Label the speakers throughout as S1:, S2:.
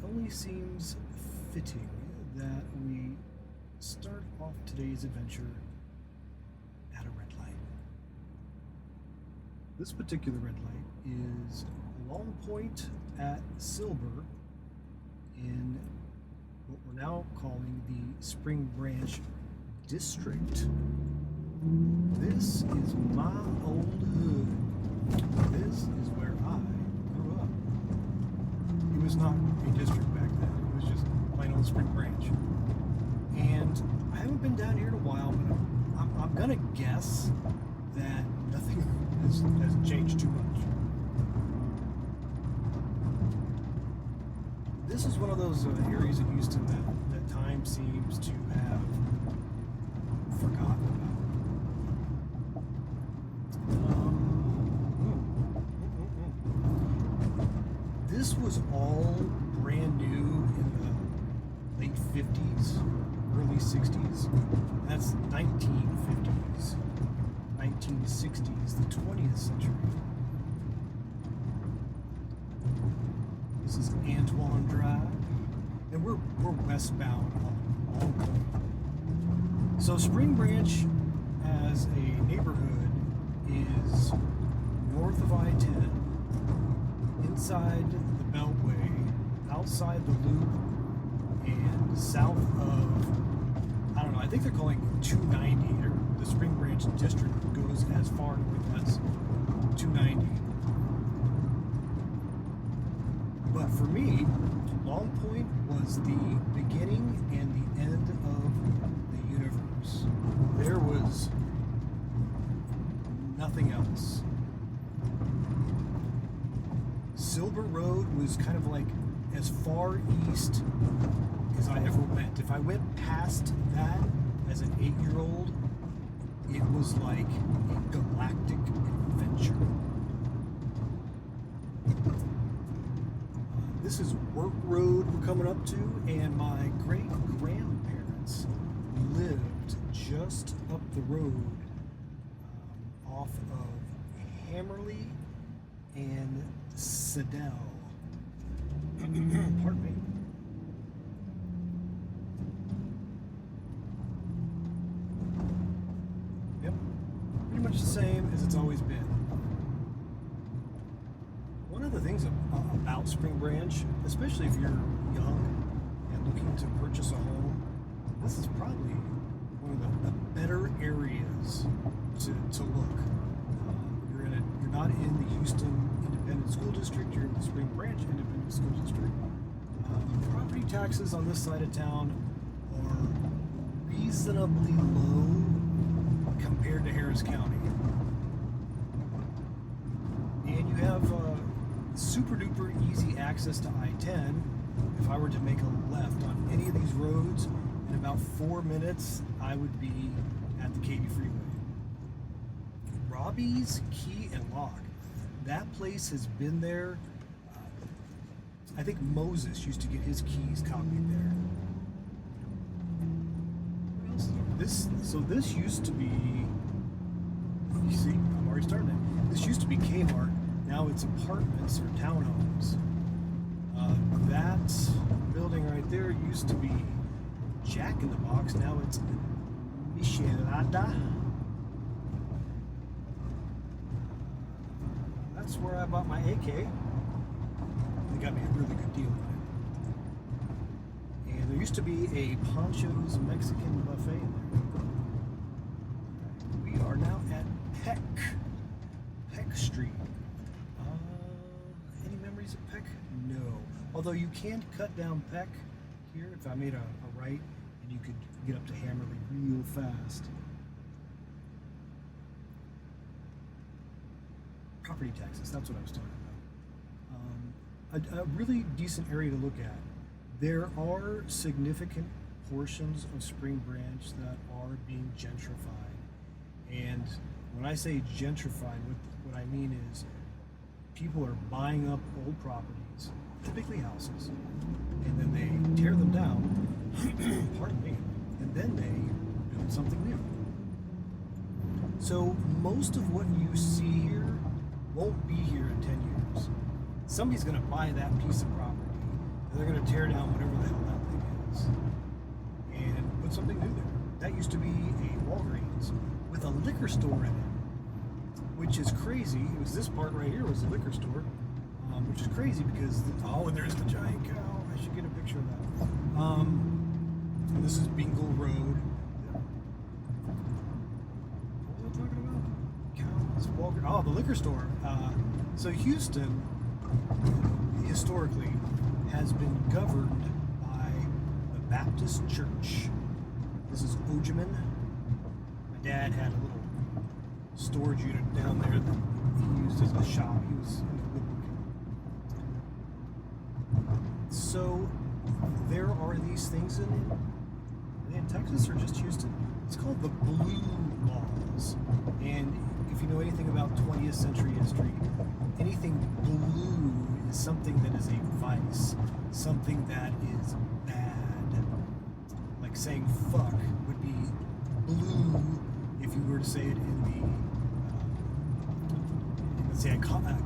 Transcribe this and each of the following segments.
S1: only seems fitting that we start off today's adventure at a red light. This particular red light is Long Point at Silver in what we're now calling the Spring Branch District. This is my old hood. This is where I grew up. It was not a district back then. It was just plain old Spring Branch. And I haven't been down here in a while, but I'm gonna guess that nothing has changed too much. This is one of those areas in Houston that time seems to have forgotten about. This was all brand new in the late 50s, early 60s. That's 1950s, 1960s, the 20th century. This is Antoine Drive, and we're westbound on Long Point. So Spring Branch as a neighborhood is north of I-10, inside the Beltway, outside the Loop, and south of, I don't know, I think they're calling it 290, or the Spring Branch District goes as far north as 290. But for me, Long Point was the beginning and the end of the universe. There was nothing else. Silver Road was kind of like as far east as I ever went. If I went past that as an 8-year-old, it was like a galactic adventure. This is Work Road we're coming up to, and my great-grandparents lived just up the road off of Hammerly and Sedell. Pardon me. Yep, pretty much the same as it's always been. One of the things about Spring Branch, especially if you're young and looking to purchase a home, this is probably one of the better areas to look. You're not in the Houston Independent School District, you're in the Spring Branch Independent School District. Property taxes on this side of town are reasonably low compared to Harris County. And you have super duper easy access to I-10. If I were to make a left on any of these roads, in about 4 minutes, I would be at the Katy Freeway. Robbie's Key and Lock. That place has been there. I think Moses used to get his keys copied there. What else is there? This used to be, you see, I'm already starting it. This used to be Kmart. Now it's apartments or townhomes. That building right there used to be Jack in the Box. Now it's Michelada. That's where I bought my AK. They got me a really good deal on it. And there used to be a Poncho's Mexican buffet there. We are now at Peck Street. Any memories of Peck? No. Although you can cut down Peck here if I made a right, and you could get up to Hammerly real fast. Property taxes, that's what I was talking about. A really decent area to look at. There are significant portions of Spring Branch that are being gentrified. And when I say gentrified, what I mean is people are buying up old properties, typically houses, and then they tear them down, pardon me, and then they build something new. So most of what you see here won't be here in 10 years. Somebody's going to buy that piece of property And they're going to tear down whatever the hell that thing is and put something new there. That used to be a Walgreens with a liquor store in it, which is crazy. It was this part right here was the liquor store, which is crazy because, and there's the giant cow. I should get a picture of that. And this is Bingle Road. What was I talking about? Cows, Walgreens. Oh, the liquor store. So Houston, historically, has been governed by the Baptist Church. This is Ojiman. My dad had a little storage unit down there that he used as a shop. He was into woodworking. So there are these things in Texas or just Houston. It's called the Blue Laws. And if you know anything about 20th century history, anything blue is something that is a vice, something that is bad. Like saying fuck would be blue if you were to say it in the, let's say a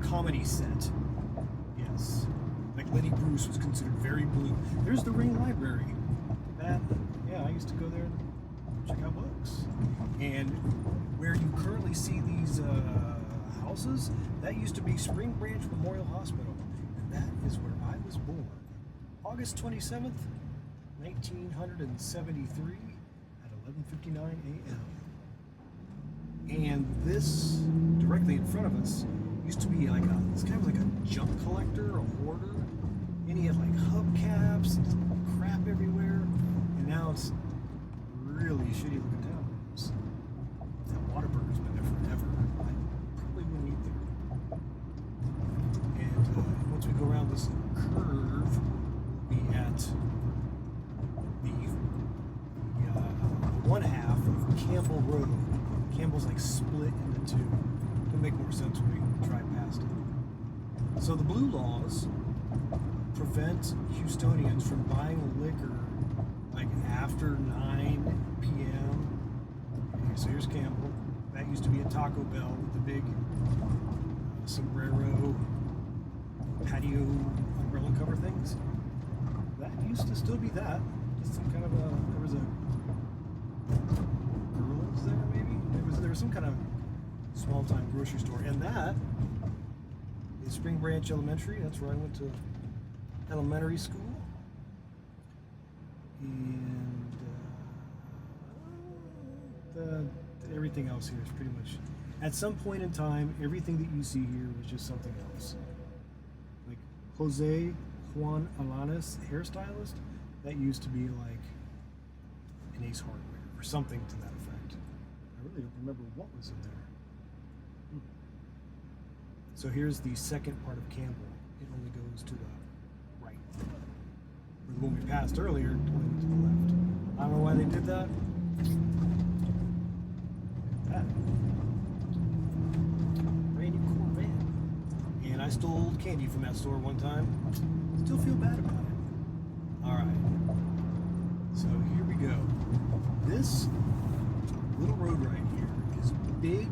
S1: comedy set. Yes. Like Lenny Bruce was considered very blue. There's the Ring Library. I used to go there and check out books. And where you currently see these houses, that used to be Spring Branch Memorial Hospital. And that is where I was born. August 27th, 1973 at 11:59 a.m. And this, directly in front of us, used to be like it's kind of like a junk collector, a hoarder. And he had like hubcaps and crap everywhere. And now it's really shitty looking towns. That Whataburger's been there forever. I probably wouldn't eat there. And once we go around this curve, we'll be at the one half of Campbell Road. Campbell's like split into two. It'll make more sense when we drive past it. So the blue laws prevent Houstonians from buying liquor like after 9 p.m. Okay, so here's Campbell. That used to be a Taco Bell with the big sombrero patio umbrella cover things. That used to still be that. Just some kind of there was a Gorillas there maybe? There was some kind of small time grocery store. And that is Spring Branch Elementary. That's where I went to elementary school. And everything else here is pretty much, at some point in time, everything that you see here was just something else. Like Jose Juan Alanis, hairstylist, that used to be like an Ace Hardware or something to that effect. I really don't remember what was in there. So here's the second part of Campbell. It only goes to the right. The one we passed earlier only went to the left. I don't know why they did that. Brand new Corvette. And I stole candy from that store one time. Still feel bad about it. Alright. So here we go. This little road right here is Big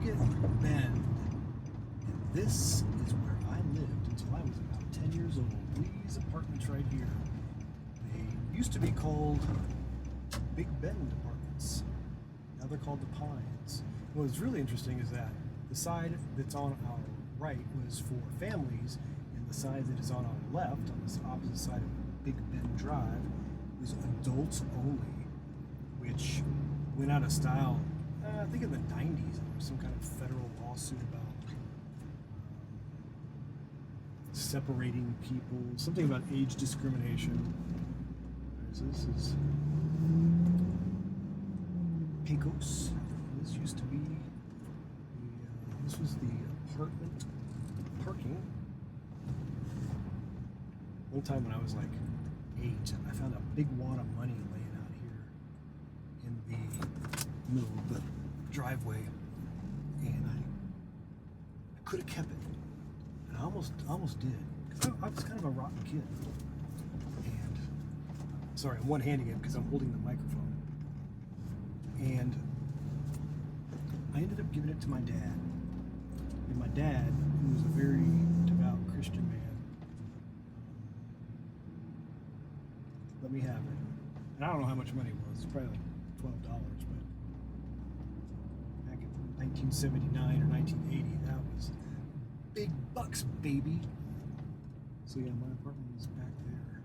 S1: Bend. And this is where I lived until I was about 10 years old. These apartments right here. They used to be called Big Bend Apartments. Now they're called the Pines. What's really interesting is that the side that's on our right was for families, and the side that is on our left, on the opposite side of Big Bend Drive, was adults only, which went out of style, I think in the 90s. There was some kind of federal lawsuit about separating people, something about age discrimination. This is Pecos. This used to be this was the apartment parking. One time when I was like 8, I found a big wad of money laying out here in the middle of the driveway, and I could have kept it, and I almost did, because I was kind of a rotten kid. And sorry, I'm one-handing it because I'm holding the microphone, and I ended up giving it to my dad. And my dad, who was a very devout Christian man, me have it. And I don't know how much money it was. It's probably like $12, but back in 1979 or 1980, that was big bucks, baby. So yeah, my apartment is back there.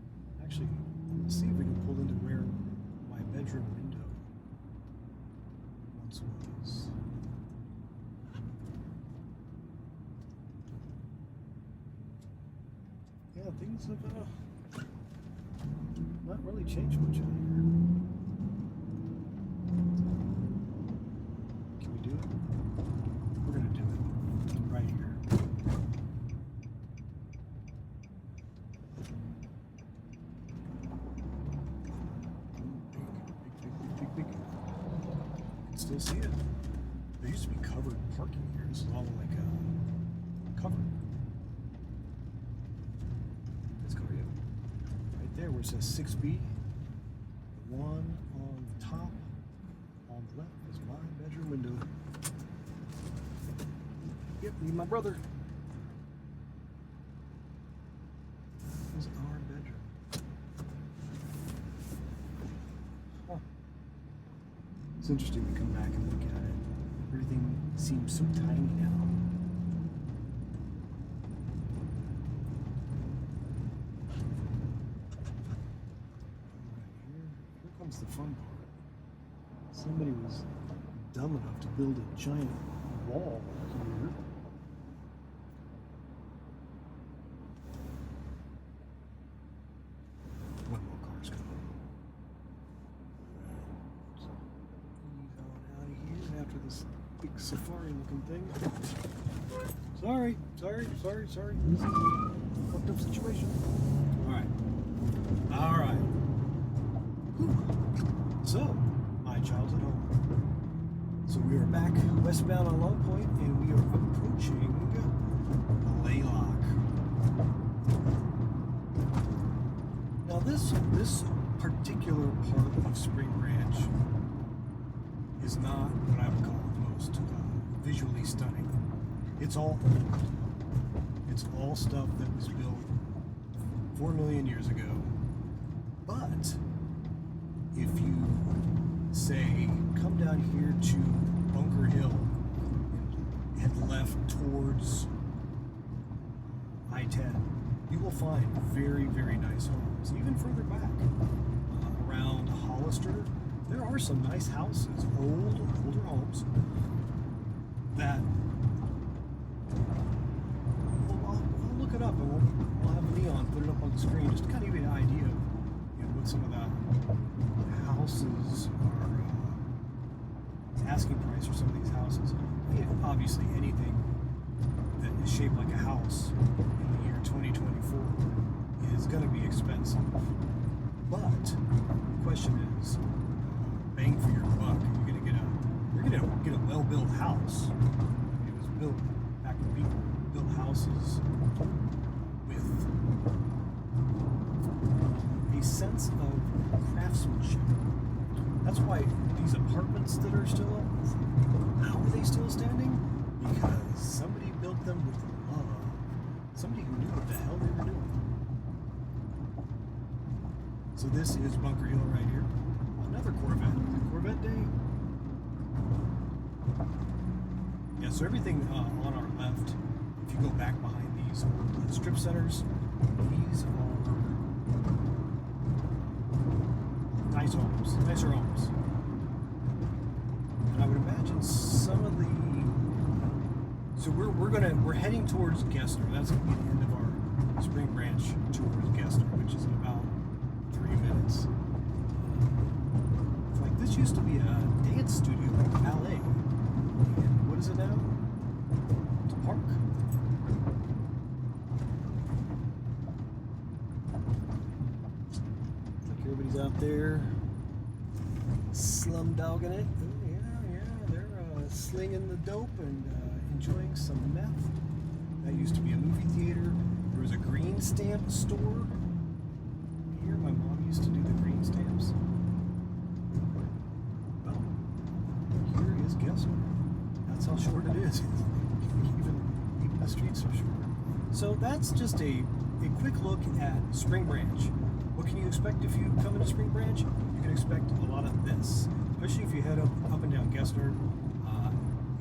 S1: Actually, let's see if we can pull into where my bedroom window once was. Yeah, things have not really changed much out here. Can we do it? We're gonna do it right here. Big. You can still see it. There used to be covered parking here. This is all like covered. There where it says 6B, the one on the top, on the left is my bedroom window. Yep, me and my brother. This is our bedroom. Huh. It's interesting to come back and look at it. Everything seems so tiny now. The fun part. Somebody was dumb enough to build a giant wall here. One more car's coming. So he's on out of here after this big safari looking thing. Sorry. This is a fucked up situation. Alright. So, my childhood home. So we are back westbound on Long Point, and we are approaching Laylock. Now this particular part of Spring Branch is not what I would call the most visually stunning. It's all old. It's all stuff that was built 4 million years ago. But if you say come down here to Bunker Hill and head left towards I-10, you will find very, very nice homes. Even further back, around Hollister, there are some nice houses, older homes that I'll look it up and we'll have Leon put it up on the screen just to kind of give you an idea of what some of the houses are asking price for some of these houses. Obviously anything that is shaped like a house in the year 2024 is going to be expensive. But the question is, bang for your buck, you're gonna get a well-built house. It was built back when people built houses with a sense of craftsmanship. That's why these apartments that are still up, how are they still standing? Because somebody built them with love. Somebody who knew what the hell they were doing. So this is Bunker Hill right here. Another Corvette. Is it Corvette Day? Yeah, so everything on our left, if you go back behind these old strip centers, these are nicer homes. And I would imagine some of the. So we're heading towards Gessner. That's gonna be the end of our Spring Branch towards Gessner, which is in about 3 minutes. It's like this used to be a dance studio, like a ballet. And what is it now? It's a park. Everybody's out there slumdogging it. Oh, yeah, they're slinging the dope and enjoying some meth. That used to be a movie theater. There was a green stamp store here. My mom used to do the green stamps. Well, here is Gessner. That's how short it is. even the streets are short. So that's just a quick look at Spring Branch. what can you expect if you come into Spring Branch? You can expect a lot of this, especially if you head up and down Gessner.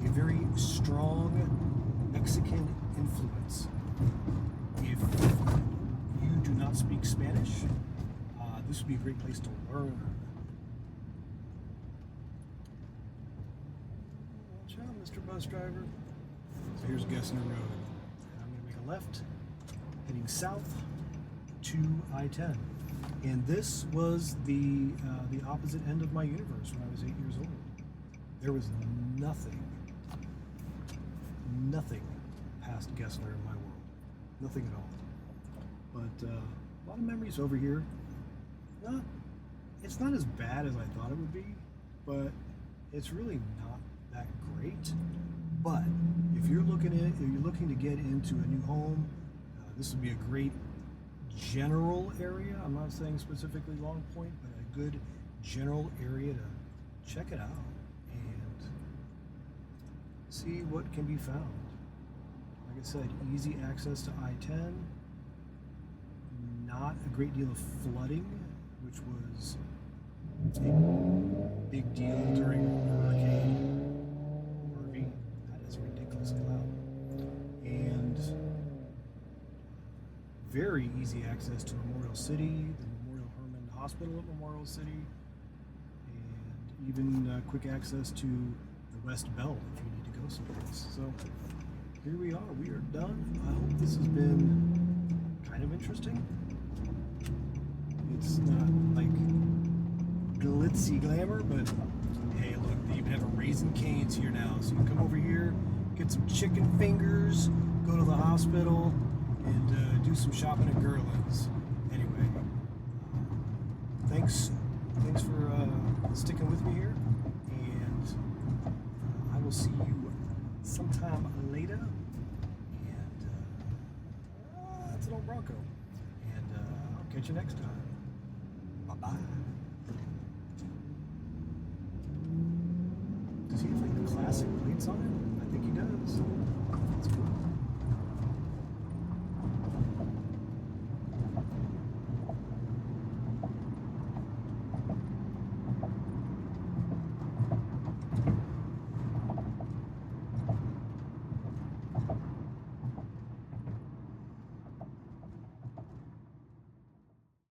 S1: A very strong Mexican influence. If you do not speak Spanish, this would be a great place to learn. Watch out, Mr. Bus Driver. So here's Gessner Road. I'm going to make a left, heading south to I-10. And this was the opposite end of my universe when I was 8 years old. There was nothing past Gessner in my world. Nothing at all. But a lot of memories over here. It's not as bad as I thought it would be, but it's really not that great. But if you're looking to get into a new home, this would be a great general area. I'm not saying specifically Long Point, but a good general area to check it out and see what can be found. Like I said, easy access to I-10, not a great deal of flooding, which was a big deal during Hurricane Harvey. That is ridiculously loud. And very easy access to Memorial City, the Memorial Hermann Hospital at Memorial City, and even quick access to the West Bell if you need to go someplace. So here we are. We are done. I hope this has been kind of interesting. It's not like glitzy glamour, but hey, look, they even have a Raising Cane's here now. So you can come over here, get some chicken fingers, go to the hospital, and do some shopping at Gerland's. Anyway, thanks for sticking with me here, and I will see you sometime later. And that's an old Bronco, and I'll catch you next time. Bye-bye. Does he have like the classic plates on it? I think he does. That's cool.